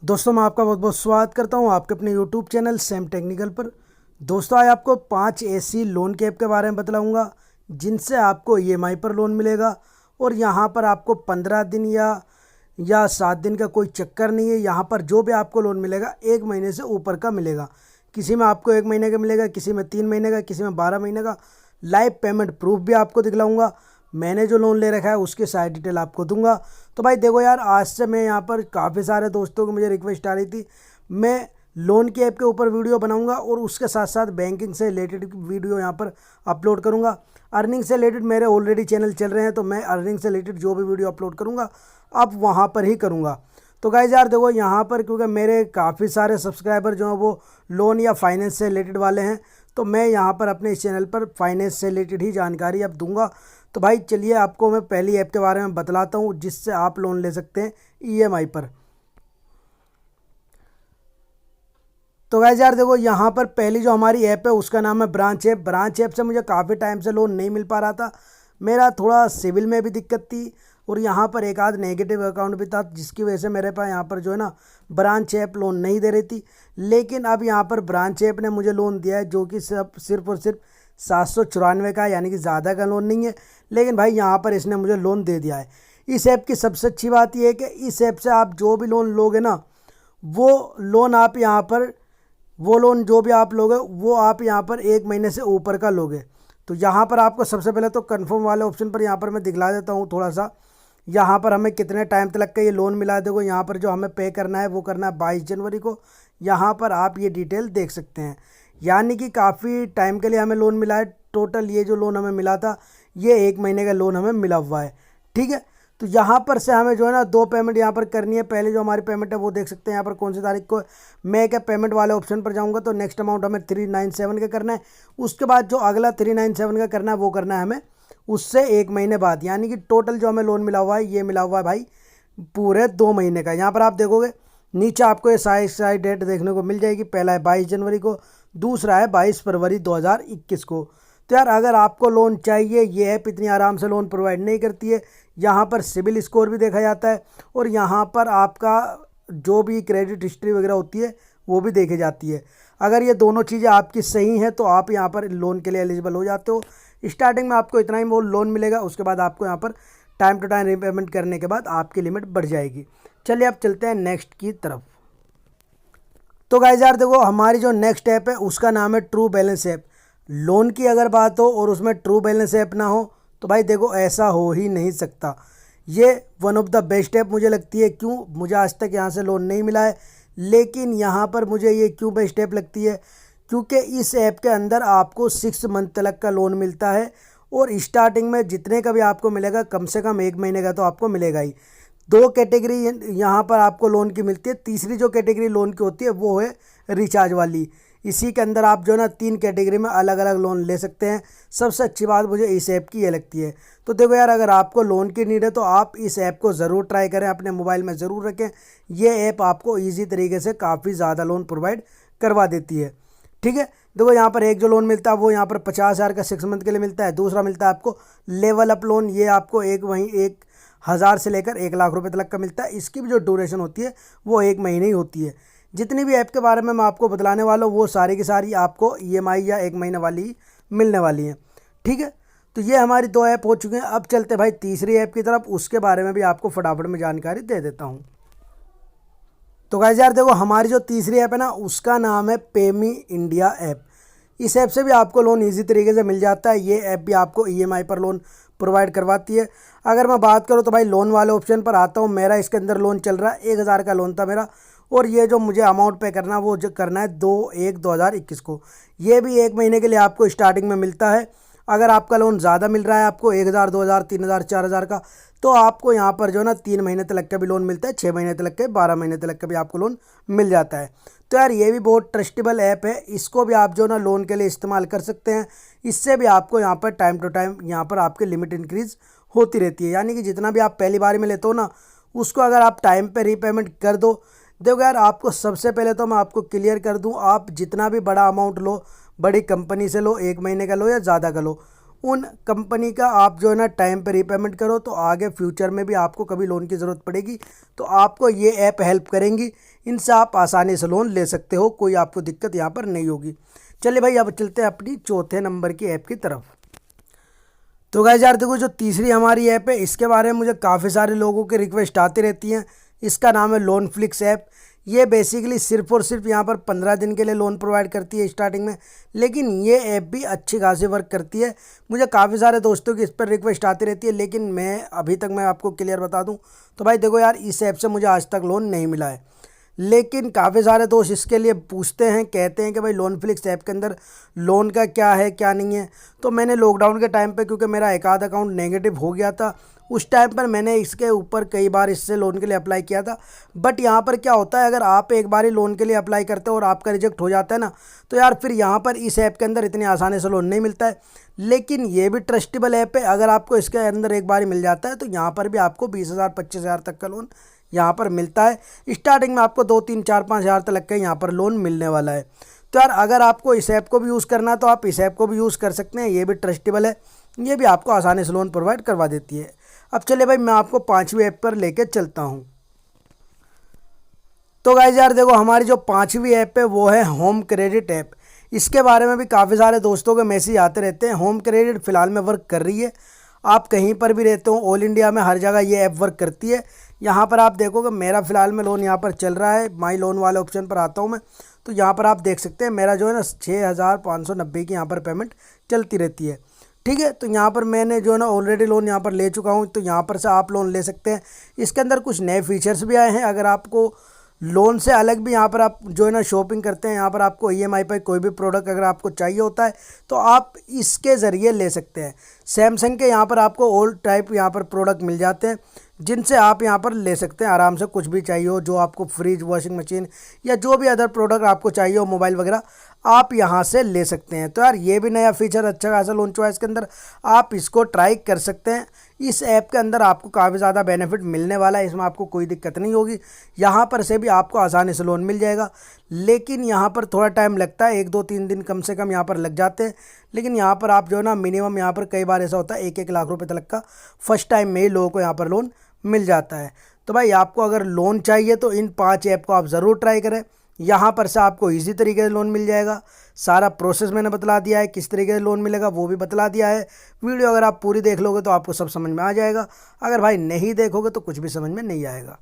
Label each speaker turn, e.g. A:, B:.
A: दोस्तों मैं आपका बहुत बहुत स्वागत करता हूं आपके अपने यूट्यूब चैनल सेम टेक्निकल पर। दोस्तों आज आपको 5 ऐसी लोन के ऐप के बारे में बतलाऊंगा जिनसे आपको ईएमआई पर लोन मिलेगा। और यहां पर आपको 15 दिन या 7 दिन का कोई चक्कर नहीं है। यहां पर जो भी आपको लोन मिलेगा 1 महीने से ऊपर का मिलेगा। किसी में आपको 1 महीने का मिलेगा, किसी में 3 महीने का, किसी में 12 महीने का। लाइव पेमेंट प्रूफ भी आपको दिखलाऊंगा। मैंने जो लोन ले रखा है उसके सारी डिटेल आपको दूंगा। तो भाई देखो यार, आज से मैं यहाँ पर काफ़ी सारे दोस्तों को मुझे रिक्वेस्ट आ रही थी, मैं लोन के ऐप के ऊपर वीडियो बनाऊंगा और उसके साथ साथ बैंकिंग से रिलेटेड वीडियो यहाँ पर अपलोड करूंगा। अर्निंग से रिलेटेड मेरे ऑलरेडी चैनल चल रहे हैं, तो मैं अर्निंग से रिलेटेड जो भी वीडियो अपलोड करूँगा अब वहाँ पर ही करूँगा। तो गाइस यार देखो यहाँ पर, क्योंकि मेरे काफ़ी सारे सब्सक्राइबर जो हैं वो लोन या फाइनेंस से रिलेटेड वाले हैं, तो मैं यहाँ पर अपने इस चैनल पर फाइनेंस से रिलेटेड ही जानकारी अब दूंगा। तो भाई चलिए आपको मैं पहली ऐप के बारे में बतलाता हूँ जिससे आप लोन ले सकते हैं ईएमआई पर। तो गाइस यार देखो यहाँ पर पहली जो हमारी ऐप है उसका नाम है ब्रांच ऐप। ब्रांच ऐप से मुझे काफ़ी टाइम से लोन नहीं मिल पा रहा था, मेरा थोड़ा सिविल में भी दिक्कत थी और यहाँ पर एक आध नेगेटिव अकाउंट भी था, जिसकी वजह से मेरे पास यहाँ पर जो है ना ब्रांच ऐप लोन नहीं दे रही थी। लेकिन अब यहाँ पर ब्रांच ऐप ने मुझे लोन दिया है, जो कि सिर्फ और सिर्फ 794 का, यानी कि ज़्यादा का लोन नहीं है। लेकिन भाई यहाँ पर इसने मुझे लोन दे दिया है। इस ऐप की सबसे अच्छी बात यह है कि इस ऐप से आप जो भी लोन लोगे ना, वो लोन आप यहाँ पर वो लोन जो भी आप लोगे वो आप यहाँ पर 1 महीने से ऊपर का लोगे। तो यहाँ पर आपको सबसे पहले तो कन्फर्म वाले ऑप्शन पर यहाँ पर मैं दिखला देता हूँ थोड़ा सा। यहाँ पर हमें कितने टाइम तक का ये लोन मिला। देखो यहाँ पर जो हमें पे करना है वो करना है 22 जनवरी को। यहाँ पर आप ये डिटेल देख सकते हैं, यानी कि काफ़ी टाइम के लिए हमें लोन मिला है। टोटल ये जो लोन हमें मिला था ये 1 महीने का लोन हमें मिला हुआ है, ठीक है। तो यहाँ पर से हमें जो है ना 2 पेमेंट यहाँ पर करनी है। पहले जो हमारी पेमेंट है वो देख सकते हैं यहाँ पर कौन सी तारीख को। मैं क्या पेमेंट वाले ऑप्शन पर जाऊँगा तो नेक्स्ट अमाउंट हमें 397 का करना है। उसके बाद जो अगला 397 का करना है वो करना है हमें उससे 1 महीने बाद, यानी कि टोटल जो हमें लोन मिला हुआ है ये मिला हुआ है भाई पूरे 2 महीने का। यहाँ पर आप देखोगे नीचे आपको ये सारी डेट देखने को मिल जाएगी। पहला है 22 जनवरी को, दूसरा है 22 फरवरी 2021 को। तो यार अगर आपको लोन चाहिए, ये ऐप इतनी आराम से लोन प्रोवाइड नहीं करती है। यहाँ पर सिबिल स्कोर भी देखा जाता है और यहाँ पर आपका जो भी क्रेडिट हिस्ट्री वगैरह होती है वो भी देखी जाती है। अगर ये दोनों चीज़ें आपकी सही हैं तो आप यहाँ पर लोन के लिए एलिजिबल हो जाते हो। स्टार्टिंग में आपको इतना ही वो लोन मिलेगा, उसके बाद आपको यहाँ पर टाइम टू टाइम रीपेमेंट करने के बाद आपकी लिमिट बढ़ जाएगी। चलिए अब चलते हैं नेक्स्ट की तरफ। तो गाइस यार देखो हमारी जो नेक्स्ट ऐप है उसका नाम है ट्रू बैलेंस ऐप। लोन की अगर बात हो और उसमें ट्रू बैलेंस ऐप ना हो तो भाई देखो ऐसा हो ही नहीं सकता। ये one of the best app मुझे लगती है। क्यों, मुझे आज तक यहाँ से लोन नहीं मिला है, लेकिन यहाँ पर मुझे ये क्यों बेस्ट ऐप लगती है, क्योंकि इस ऐप के अंदर आपको 6 मंथ तक का लोन मिलता है। और स्टार्टिंग में जितने का भी आपको मिलेगा कम से कम 1 महीने का तो आपको मिलेगा ही। 2 कैटेगरी यहाँ पर आपको लोन की मिलती है। तीसरी जो कैटेगरी लोन की होती है वो है रिचार्ज वाली। इसी के अंदर आप जो है ना 3 कैटेगरी में अलग अलग लोन ले सकते हैं। सबसे अच्छी बात मुझे इस ऐप की ये लगती है। तो देखो यार, अगर आपको लोन की नीड है तो आप इस ऐप को ज़रूर ट्राई करें, अपने मोबाइल में ज़रूर रखें। ये ऐप आपको ईजी तरीके से काफ़ी ज़्यादा लोन प्रोवाइड करवा देती है, ठीक है। देखो यहाँ पर एक जो लोन मिलता है वो यहाँ पर 50,000 का 6 मंथ के लिए मिलता है। दूसरा मिलता है आपको लेवल अप लोन, ये आपको 1,000 से लेकर 1,00,000 रुपये तक का मिलता है। इसकी भी जो ड्यूरेशन होती है वो 1 महीने ही होती है। जितनी भी ऐप के बारे में मैं आपको बतलाने वाला हूँ वो सारी की सारी आपको ईएमआई या 1 महीने वाली ही मिलने वाली हैं, ठीक है। तो ये हमारी 2 ऐप हो चुके हैं। अब चलते भाई तीसरी ऐप की तरफ, उसके बारे में भी आपको फटाफट में जानकारी दे देता हूँ। तो गाइस यार देखो हमारी जो तीसरी ऐप है ना उसका नाम है पेमी इंडिया ऐप। इस ऐप से भी आपको लोन इजी तरीके से मिल जाता है। ये ऐप भी आपको ईएमआई पर लोन प्रोवाइड करवाती है। अगर मैं बात करूँ तो भाई लोन वाले ऑप्शन पर आता हूँ। मेरा इसके अंदर लोन चल रहा है, 1,000 का लोन था मेरा, और ये जो मुझे अमाउंट पे करना वो जो करना है 2/1/2021 को। ये भी 1 महीने के लिए आपको स्टार्टिंग में मिलता है। अगर आपका लोन ज़्यादा मिल रहा है आपको 1,000, 2,000, 3,000, 4,000 का, तो आपको यहाँ पर जो है ना 3 महीने तक का भी लोन मिलता है, 6 महीने तक के, 12 महीने तक का भी आपको लोन मिल जाता है। तो यार ये भी बहुत ट्रस्टेबल ऐप है। इसको भी आप जो ना लोन के लिए इस्तेमाल कर सकते हैं। इससे भी आपको यहाँ पर टाइम टू टाइम यहाँ पर आपकी लिमिट इंक्रीज़ होती रहती है, यानी कि जितना भी आप पहली बार में लेते हो ना उसको अगर आप टाइम पे रीपेमेंट कर दो। देखो यार आपको सबसे पहले तो मैं आपको क्लियर कर दूं, आप जितना भी बड़ा अमाउंट लो, बड़ी कंपनी से लो, 1 महीने का लो या ज़्यादा का लो, उन कंपनी का आप जो है ना टाइम पे रीपेमेंट करो, तो आगे फ्यूचर में भी आपको कभी लोन की ज़रूरत पड़ेगी तो आपको ये ऐप हेल्प करेंगी। इनसे आप आसानी से लोन ले सकते हो, कोई आपको दिक्कत यहाँ पर नहीं होगी। चलिए भाई, अब चलते हैं अपनी चौथे नंबर की ऐप की तरफ। तो गाइस यार देखो, जो तीसरी हमारी ऐप है इसके बारे में मुझे काफ़ी सारे लोगों की रिक्वेस्ट आती रहती हैं। इसका नाम है लोन फ्लिक्स ऐप। ये बेसिकली सिर्फ और सिर्फ यहाँ पर 15 दिन के लिए लोन प्रोवाइड करती है स्टार्टिंग में, लेकिन ये ऐप भी अच्छी खासी वर्क करती है। मुझे काफ़ी सारे दोस्तों की इस पर रिक्वेस्ट आती रहती है, लेकिन मैं आपको क्लियर बता दूँ तो भाई देखो यार, इस ऐप से मुझे आज तक लोन नहीं मिला है। लेकिन काफ़ी सारे दोस्त इसके लिए पूछते हैं, कहते हैं कि भाई लोन फ्लिक्स ऐप के अंदर लोन का क्या है क्या नहीं है। तो मैंने लॉकडाउन के टाइम पे, क्योंकि मेरा एक आध अकाउंट नेगेटिव हो गया था, उस टाइम पर मैंने इसके ऊपर कई बार इससे लोन के लिए अप्लाई किया था। बट यहाँ पर क्या होता है, अगर आप एक बार ही लोन के लिए अप्लाई करते हो और आपका रिजेक्ट हो जाता है ना, तो यार फिर यहाँ पर इस ऐप के अंदर इतनी आसानी से लोन नहीं मिलता है। लेकिन ये भी ट्रस्टेबल ऐप है। अगर आपको इसके अंदर एक बार ही मिल जाता है तो यहाँ पर भी आपको 20,000 25,000 तक का लोन यहाँ पर मिलता है। स्टार्टिंग में आपको 2 3 4 5 हज़ार तक के यहाँ पर लोन मिलने वाला है। तो यार अगर आपको इस ऐप को भी यूज़ करना है तो आप इस ऐप को भी यूज़ कर सकते हैं। ये भी ट्रस्टेबल है, ये भी आपको आसानी से लोन प्रोवाइड करवा देती है। अब चलिए भाई, मैं आपको 5वीं ऐप पर लेके चलता हूँ। तो गाइस यार देखो, हमारी जो 5वीं ऐप है वो है होम क्रेडिट ऐप। इसके बारे में भी काफ़ी सारे दोस्तों के मैसेज आते रहते हैं। होम क्रेडिट फ़िलहाल में वर्क कर रही है। आप कहीं पर भी रहते हो, ऑल इंडिया में हर जगह ये ऐप वर्क करती है। यहाँ पर आप देखोगे, मेरा फ़िलहाल में लोन यहाँ पर चल रहा है। माई लोन वाले ऑप्शन पर आता हूँ मैं, तो यहाँ पर आप देख सकते हैं मेरा जो है ना 6,590 की यहाँ पर पेमेंट चलती रहती है। ठीक है, तो यहाँ पर मैंने जो है ना ऑलरेडी लोन यहाँ पर ले चुका हूँ, तो यहाँ पर से आप लोन ले सकते हैं। इसके अंदर कुछ नए फीचर्स भी आए हैं। अगर आपको लोन से अलग भी यहाँ पर आप जो है ना शॉपिंग करते हैं, यहाँ पर आपको ईएमआई पर कोई भी प्रोडक्ट अगर आपको चाहिए होता है तो आप इसके ज़रिए ले सकते हैं। सैमसंग के यहाँ पर आपको ऑल टाइप यहाँ पर प्रोडक्ट मिल जाते हैं, जिनसे आप यहाँ पर ले सकते हैं आराम से। कुछ भी चाहिए हो, जो आपको फ्रिज, वॉशिंग मशीन या जो भी अदर प्रोडक्ट आपको चाहिए हो, मोबाइल वगैरह, आप यहाँ से ले सकते हैं। तो यार ये भी नया फीचर अच्छा खासा लॉन्च हुआ है इसके अंदर, आप इसको ट्राई कर सकते हैं। इस ऐप के अंदर आपको काफ़ी ज़्यादा बेनिफिट मिलने वाला है, इसमें आपको कोई दिक्कत नहीं होगी। यहाँ पर से भी आपको आसानी से लोन मिल जाएगा, लेकिन यहाँ पर थोड़ा टाइम लगता है, 1 2 3 दिन कम से कम यहाँ पर लग जाते हैं। लेकिन यहाँ पर आप जो है ना मिनिमम, यहाँ पर कई बार ऐसा होता है 1 1 लाख रुपए तक का फर्स्ट टाइम में ही लोगों को यहाँ पर लोन मिल जाता है। तो भाई आपको अगर लोन चाहिए तो इन 5 ऐप को आप ज़रूर ट्राई करें। यहाँ पर से आपको इजी तरीके से लोन मिल जाएगा। सारा प्रोसेस मैंने बतला दिया है, किस तरीके से लोन मिलेगा वो भी बतला दिया है। वीडियो अगर आप पूरी देख लोगे तो आपको सब समझ में आ जाएगा। अगर भाई नहीं देखोगे तो कुछ भी समझ में नहीं आएगा।